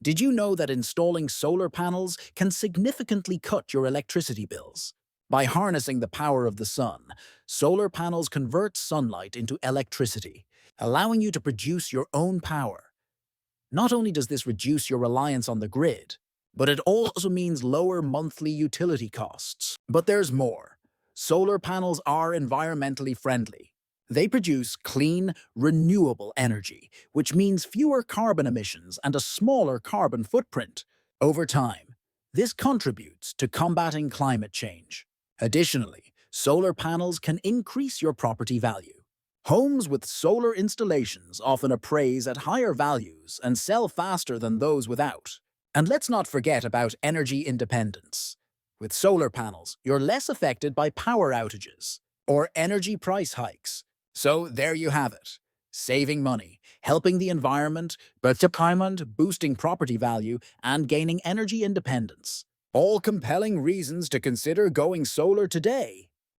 Did you know that installing solar panels can significantly cut your electricity bills? By harnessing the power of the sun, solar panels convert sunlight into electricity, allowing you to produce your own power. Not only does this reduce your reliance on the grid, but it also means lower monthly utility costs. But there's more. Solar panels are environmentally friendly. They produce clean, renewable energy, which means fewer carbon emissions and a smaller carbon footprint. Over time, this contributes to combating climate change. Additionally, solar panels can increase your property value. Homes with solar installations often appraise at higher values and sell faster than those without. And let's not forget about energy independence. With solar panels, you're less affected by power outages or energy price hikes. So there you have it. Saving money, helping the environment, boosting property value, and gaining energy independence. All compelling reasons to consider going solar today.